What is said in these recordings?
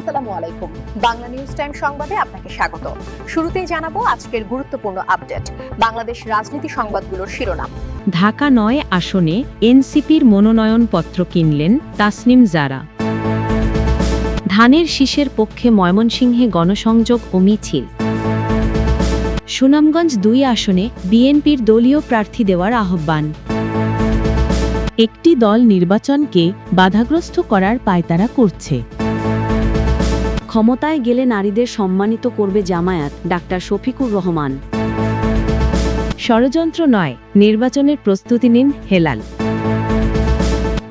আসসালামু আলাইকুম। Bangla news time সংবাদে আপনাকে স্বাগত। শুরুতেই জানাবো আজকের গুরুত্বপূর্ণ আপডেট। বাংলাদেশ রাজনীতি সংবাদগুলোর শিরোনাম। ঢাকা ৯ আসনে এনসিপির মনোনয়নপত্র কিনলেন তাসনিম জারা। ধানের শীষের পক্ষে ময়মনসিংহে গণসংযোগ ও মিছিল। সুনামগঞ্জ ২ আসনে বিএনপির দলীয় প্রার্থী দেওয়ার আহ্বান। একটি দল নির্বাচনকে বাধাগ্রস্ত করার পায়তারা করছে। ক্ষমতায় গেলে নারীদের সম্মানিত করবে জামায়াত, ডাক্তার শফিকুর রহমান। ষড়যন্ত্র নয়, নির্বাচনের প্রস্তুতি নিন হেলাল।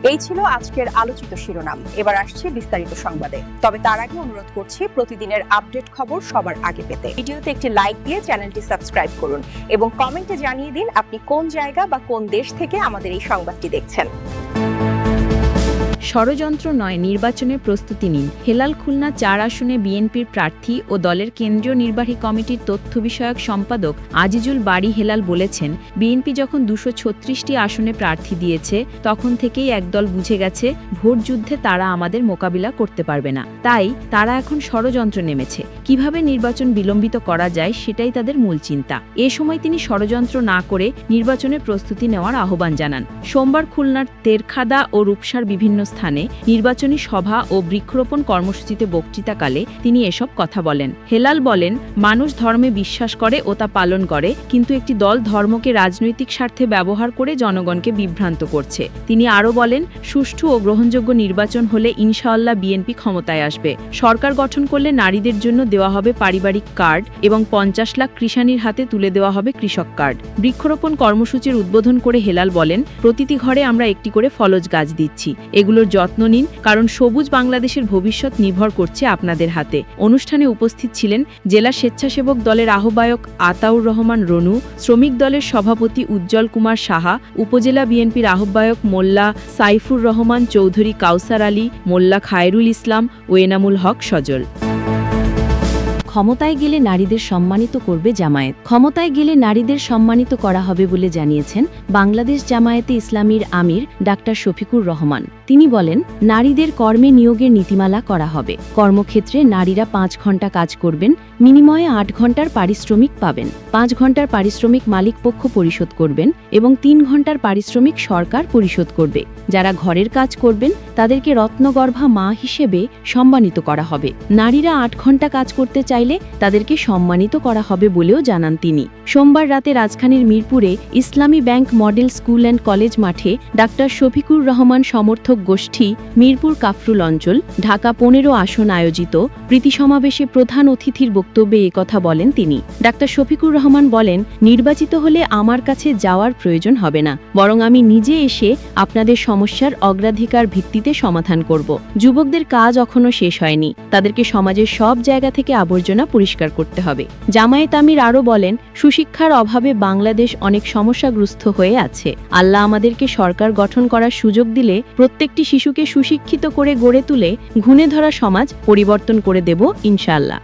এই ছিল আজকের আলোচিত শিরোনাম। এবার আসছে বিস্তারিত সংবাদে। তবে তার আগে অনুরোধ করছি প্রতিদিনের আপডেট খবর সবার আগে পেতে ভিডিওতে একটি লাইক দিয়ে চ্যানেলটি সাবস্ক্রাইব করুন এবং কমেন্টে জানিয়ে দিন আপনি কোন জায়গা বা কোন দেশ থেকে আমাদের এই সংবাদটি দেখছেন। ষড়যন্ত্র নয়, নির্বাচনের প্রস্তুতি নিন হেলাল। খুলনা ৪ আসনে বিএনপির প্রার্থী ও দলের কেন্দ্রীয় নির্বাহী কমিটির তথ্য বিষয়ক সম্পাদক আজিজুল বারী হেলাল বলেছেন, বিএনপি যখন ২৩৬টি আসনে প্রার্থী দিয়েছে তখন থেকেই একদল বুঝে গেছে ভোট যুদ্ধে তারা আমাদের মোকাবিলা করতে পারবে না। তাই তারা এখন ষড়যন্ত্র নেমেছে। কিভাবে নির্বাচন বিলম্বিত করা যায় সেটাই তাদের মূল চিন্তা। এ সময় তিনি ষড়যন্ত্র না করে নির্বাচনের প্রস্তুতি নেওয়ার আহ্বান জানান। সোমবার খুলনার তেরখাদা ও রূপসার বিভিন্ন স্থানে নির্বাচনী সভা ও বৃক্ষরোপণ কর্মসূচিতে বক্তৃতাকালে তিনি এসব কথা বলেন। হেলাল বলেন, মানুষ ধর্মে বিশ্বাস করে ও তা পালন করে, কিন্তু একটি দল ধর্মকে রাজনৈতিক স্বার্থে ব্যবহার করে জনগণকে বিভ্রান্ত করছে। তিনি আরও বলেন, সুষ্ঠু ও গ্রহণযোগ্য নির্বাচন হলে ইনশাআল্লাহ বিএনপি ক্ষমতায় আসবে। সরকার গঠন করলে নারীদের জন্য দেওয়া হবে পারিবারিক কার্ড এবং ৫০ লাখ কৃষাণীর হাতে তুলে দেওয়া হবে কৃষক কার্ড। বৃক্ষরোপণ কর্মসূচির উদ্বোধন করে হেলাল বলেন, প্রতিটি ঘরে আমরা একটি করে ফলজ গাছ দিচ্ছি। এগুলোর যত্ন নিন, কারণ সবুজ বাংলাদেশের ভবিষ্যৎ নির্ভর করছে আপনাদের হাতে। অনুষ্ঠানে উপস্থিত ছিলেন জেলা স্বেচ্ছাসেবক দলের আহ্বায়ক আতাউর রহমান রনু, শ্রমিক দলের সভাপতি উজ্জ্বল কুমার সাহা, উপজেলা বিএনপির আহ্বায়ক মোল্লা সাইফুর রহমান চৌধুরী, কাউসার আলী, মোল্লা খায়রুল ইসলাম ও এনামুল হক সজল। ক্ষমতায় গেলে নারীদের সম্মানিত করবে জামায়াত। ক্ষমতায় গেলে নারীদের সম্মানিত করা হবে বলে জানিয়েছেন বাংলাদেশ জামায়াতে ইসলামীর আমির ডাক্তার শফিকুর রহমান। তিনি বলেন, নারীদের কর্মে নিয়োগের নীতিমালা করা হবে। কর্মক্ষেত্রে নারীরা ৫ ঘন্টা কাজ করবেন, বিনিময়ে ৮ ঘন্টার পারিশ্রমিক পাবেন। ৫ ঘন্টার পারিশ্রমিক মালিকপক্ষ পরিশোধ করবেন এবং ৩ ঘন্টার পারিশ্রমিক সরকার পরিশোধ করবে। যারা ঘরের কাজ করবেন তাদেরকে রত্নগর্ভা মা হিসেবে সম্মানিত করা হবে। নারীরা ৮ ঘন্টা কাজ করতে চাইলে তাদেরকে সম্মানিত করা হবে বলেও জানান তিনি। সোমবার রাতে রাজধানীর মিরপুরে ইসলামী bank model school and college মাঠে ডাক্তার শফিকুর রহমান সমর্থক গোষ্ঠী মিরপুর কাফরুল অঞ্চল ঢাকা ১৫ আসন আয়োজিত প্রীতি সমাবেশে প্রধান অতিথির বক্তব্যে একথা বলেন তিনি। ডাক্তার শফিকুর রহমান বলেন, নির্বাচিত হলে আমার কাছে যাওয়ার প্রয়োজন হবে না, বরং আমি নিজে এসে আপনাদের সমস্যার অগ্রাধিকার ভিত্তিতে সমাধান করব। যুবকদের কাজ এখনো শেষ হয়নি, তাদেরকে সমাজের সব জায়গা থেকে আবর্জনা পরিষ্কার করতে হবে। জামায়াত আমির আরও বলেন, সুশিক্ষার অভাবে বাংলাদেশ অনেক সমস্যাগ্রস্ত হয়ে আছে। আল্লাহ আমাদেরকে সরকার গঠন করার সুযোগ দিলে প্রত্যেকটি শিশুকে সুশিক্ষিত করে গড়ে তুলে ঘুণে ধরা সমাজ পরিবর্তন করে দেব ইনশাআল্লাহ।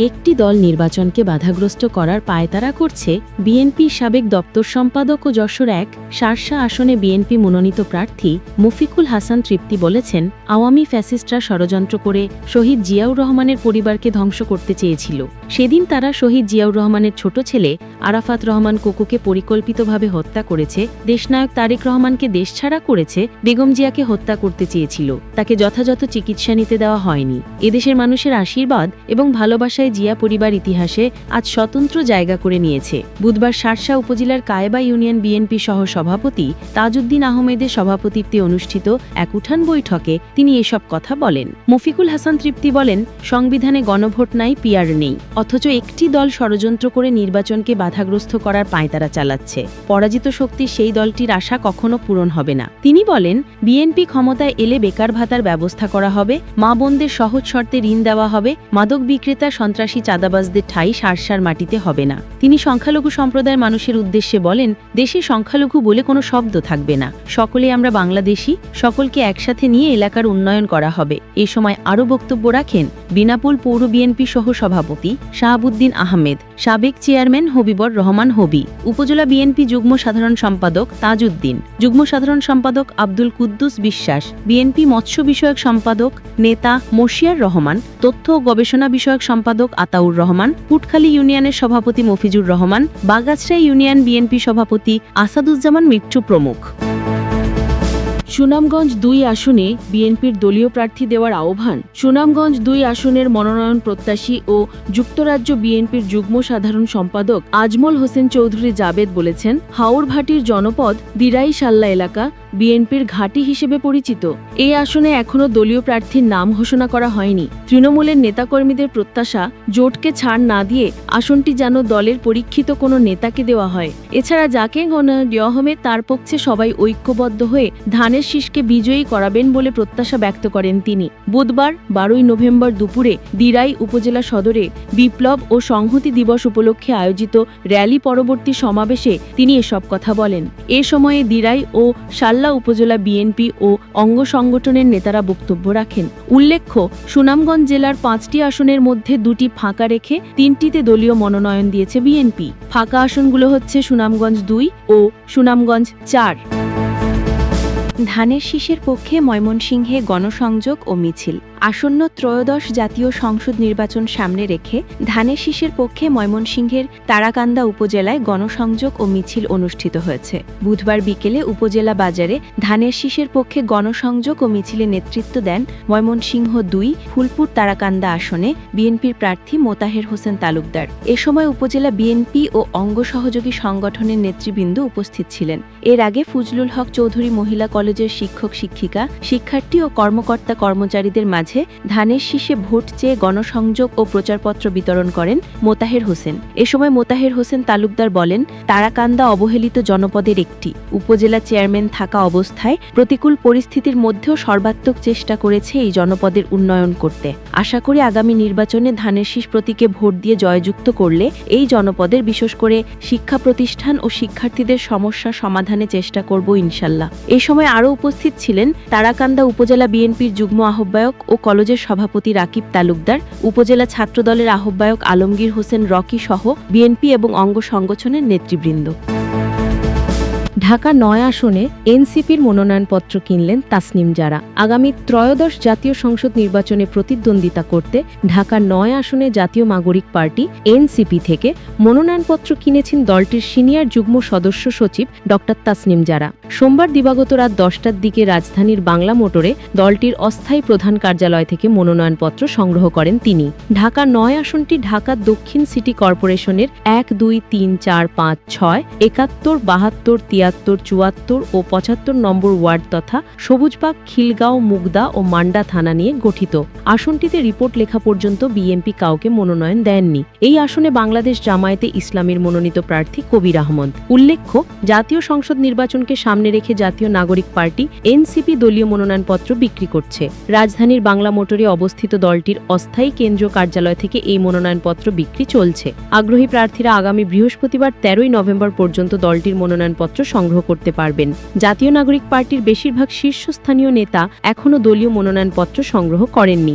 একটি দল নির্বাচনকে বাধাগ্রস্ত করার পায়তারা করছে। বিএনপির সাবেক দপ্তর সম্পাদক ও যশোর ১ শার্শা আসনে বিএনপি মনোনীত প্রার্থী মুফিকুল হাসান তৃপ্তি বলেছেন, আওয়ামী ফ্যাসিস্টরা ষড়যন্ত্র করে শহীদ জিয়াউর রহমানের পরিবারকে ধ্বংস করতে চেয়েছিল। সেদিন তারা শহীদ জিয়াউর রহমানের ছোট ছেলে আরাফাত রহমান কোকুকে পরিকল্পিতভাবে হত্যা করেছে, দেশনায়ক তারেক রহমানকে দেশছাড়া করেছে, বেগম জিয়াকে হত্যা করতে চেয়েছিল। তাকে যথাযথ চিকিৎসা নিতে দেওয়া হয়নি। এদেশের মানুষের আশীর্বাদ এবং ভালোবাসায় জিয়া পরিবার ইতিহাসে আজ স্বতন্ত্র জায়গা করে নিয়েছে। বুধবার শার্শা উপজেলার কায়েবা ইউনিয়ন বিএনপি সহ সভাপতি তাজউদ্দিন আহমেদের সভাপতিত্বে অনুষ্ঠিত এক উঠান বৈঠকে তিনি এসব কথা বলেন। মুফিকুল হাসান তৃপ্তি বলেন, সংবিধানে গণভোট নাই, পিআর নেই, অথচ একটি দল ষড়যন্ত্র করে নির্বাচনকে বাধাগ্রস্ত করার পায়তারা চালাচ্ছে। পরাজিত শক্তির সেই দলটির আশা কখনো পূরণ হবে না। তিনি বলেন, বিএনপি ক্ষমতায় এলে বেকার ভাতার ব্যবস্থা করা হবে, মা বোনদের সহজ শর্তে ঋণ দেওয়া হবে, মাদক বিক্রেতা সন্ত্রাসী চাঁদাবাজদের ঠাঁই সারসার মাটিতে হবে না। তিনি সংখ্যালঘু সম্প্রদায়ের মানুষের উদ্দেশ্যে বলেন, দেশে সংখ্যালঘু বলে কোনো শব্দ থাকবে না, সকলে আমরা বাংলাদেশী, সকলকে একসাথে নিয়ে এলাকার উন্নয়ন করা হবে। এ সময় আরও বক্তব্য রাখেন বিনাপুল পৌর বিএনপি সহ সভাপতি শাহাবুদ্দিন আহমেদ, সাবেক চেয়ারম্যান হবিবর রহমান হবি, উপজেলা বিএনপি যুগ্ম সাধারণ সম্পাদক তাজউদ্দিন, যুগ্ম সাধারণ সম্পাদক আব্দুল কুদ্দুস বিশ্বাস, বিএনপি মৎস্য বিষয়ক সম্পাদক নেতা মশিয়ার রহমান, তথ্য ও গবেষণা বিষয়ক সম্পাদক আতাউর রহমান, পুটখালী ইউনিয়নের সভাপতি মফিজুর রহমান, বাগাছড়া ইউনিয়ন বিএনপি সভাপতি আসাদুজ্জামান মিট্টু প্রমুখ। সুনামগঞ্জ ২ আসনে বিএনপির দলীয় প্রার্থী দেওয়ার আহ্বান। সুনামগঞ্জ ২ আসনের মনোনয়ন প্রত্যাশী ও যুক্তরাজ্য বিএনপির যুগ্ম সাধারণ সম্পাদক আজমল হোসেন চৌধুরী জাবেদ বলেছেন, হাওড়ভাটির জনপদ দিরাই সাল্লা এলাকা বিএনপির ঘাঁটি হিসেবে পরিচিত। এই আসনে এখনও দলীয় প্রার্থীর নাম ঘোষণা করা হয়নি। তৃণমূলের নেতাকর্মীদের প্রত্যাশা, জোটকে ছাড় না দিয়ে আসনটি যেন দলের পরীক্ষিত কোনো নেতাকে দেওয়া হয়। এছাড়া যাকে দেওয়া হবে তার পক্ষে সবাই ঐক্যবদ্ধ হয়ে ধানের শীষকে বিজয়ী করাবেন বলে প্রত্যাশা ব্যক্ত করেন তিনি। বুধবার ১২ নভেম্বর দুপুরে দিরাই উপজেলা সদরে বিপ্লব ও সংহতি দিবস উপলক্ষে আয়োজিত র্যালি পরবর্তী সমাবেশে তিনি এসব কথা বলেন। এ সময়ে দিরাই ও সাল্লা উপজেলা বিএনপি ও অঙ্গ সংগঠনের নেতারা বক্তব্য রাখেন। উল্লেখ্য, সুনামগঞ্জ জেলার ৫টি আসনের মধ্যে ২টি ফাঁকা রেখে ৩টিতে দলীয় মনোনয়ন দিয়েছে বিএনপি। ফাঁকা আসনগুলো হচ্ছে সুনামগঞ্জ ২ ও সুনামগঞ্জ ৪। ধানের শীষের পক্ষে ময়মনসিংহে গণসংযোগ ও মিছিল। আসন্ন ত্রয়োদশ জাতীয় সংসদ নির্বাচন সামনে রেখে ধানের শীষের পক্ষে ময়মনসিংহের তারাকান্দা উপজেলায় গণসংযোগ ও মিছিল অনুষ্ঠিত হয়েছে। বুধবার বিকেলে উপজেলা বাজারে ধানের শীষের পক্ষে গণসংযোগ ও মিছিলে নেতৃত্ব দেন ময়মনসিংহ ২ ফুলপুর তারাকান্দা আসনে বিএনপির প্রার্থী মোতাহের হোসেন তালুকদার। এ সময় উপজেলা বিএনপি ও অঙ্গ সহযোগী সংগঠনের নেতৃবৃন্দ উপস্থিত ছিলেন। এর আগে ফজলুল হক চৌধুরী মহিলা কলেজের শিক্ষক শিক্ষিকা, শিক্ষার্থী ও কর্মকর্তা কর্মচারীদের মাঝে ধানের শীষে ভোট চেয়ে গণসংযোগ ও প্রচারপত্র বিতরণ করেন মোতাহের হোসেন। এ সময় মোতাহের হোসেন তালুকদার বলেন, তারাকান্দা অবহেলিত জনপদের একটি। উপজেলা চেয়ারম্যান থাকা অবস্থায় প্রতিকূল পরিস্থিতির মধ্যেও সর্বাত্মক চেষ্টা করেছে এই জনপদের উন্নয়ন করতে। আশা করি আগামী নির্বাচনে ধানের শীষ প্রতীকে ভোট দিয়ে জয়যুক্ত করলে এই জনপদের বিশেষ করে শিক্ষা প্রতিষ্ঠান ও শিক্ষার্থীদের সমস্যা সমাধানে চেষ্টা করব ইনশাল্লাহ। এ সময় আরও উপস্থিত ছিলেন তারাকান্দা উপজেলা বিএনপির যুগ্ম আহ্বায়ক ও কলেজের সভাপতি রাকিব তালুকদার, উপজেলা ছাত্রদলের আহ্বায়ক আলমগীর হোসেন রকি সহ বিএনপি এবং অঙ্গ সংগঠনের নেতৃবৃন্দ। ঢাকা ৯ আসনে এনসিপির মনোনয়নপত্র কিনলেন তাসনিম জারা। আগামী ত্রয়োদশ জাতীয় সংসদ নির্বাচনে প্রতিদ্বন্দ্বিতা করতে ঢাকা ৯ আসনে জাতীয় নাগরিক পার্টি এনসিপি থেকে মনোনয়নপত্র কিনেছেন দলটির সিনিয়র যুগ্ম সদস্য সচিব ড তাসনিম জারা। সোমবার দিবাগত রাত ১০টার দিকে রাজধানীর বাংলা মোটরে দলটির অস্থায়ী প্রধান কার্যালয় থেকে মনোনয়নপত্র সংগ্রহ করেন তিনি। ঢাকা ৯ আসনটি ঢাকা দক্ষিণ সিটি কর্পোরেশনের ১, ২, ৩, ৪, ৫, ৬, ৭১, ৭২, ৭৩, ৭৪ ও ৭৫ নম্বর ওয়ার্ড তথা সবুজবাগ, খিলগাঁও, মুগদা ও মান্ডা থানা নিয়ে গঠিত। আসনটিতে রিপোর্ট লেখা পর্যন্ত বিএনপি কাউকে মনোনয়ন দেননি। এই আসনে বাংলাদেশ জামায়াতে ইসলামীর মনোনীত প্রার্থী কবির আহমদ। উল্লেখ্য, জাতীয় সংসদ নির্বাচনকে সামনে রেখে জাতীয় নাগরিক পার্টি এনসিপি দলীয় মনোনয়নপত্র বিক্রি করছে। রাজধানীর বাংলা মোটরে অবস্থিত দলটির অস্থায়ী কেন্দ্রীয় কার্যালয় থেকে এই মনোনয়নপত্র বিক্রি চলছে। আগ্রহী প্রার্থীরা আগামী বৃহস্পতিবার ১৩ নভেম্বর পর্যন্ত দলটির মনোনয়নপত্র সংগ্রহ করতে পারবেন। জাতীয় নাগরিক পার্টির বেশিরভাগ শীর্ষস্থানীয় নেতা এখনও দলীয় মনোনয়নপত্র সংগ্রহ করেননি।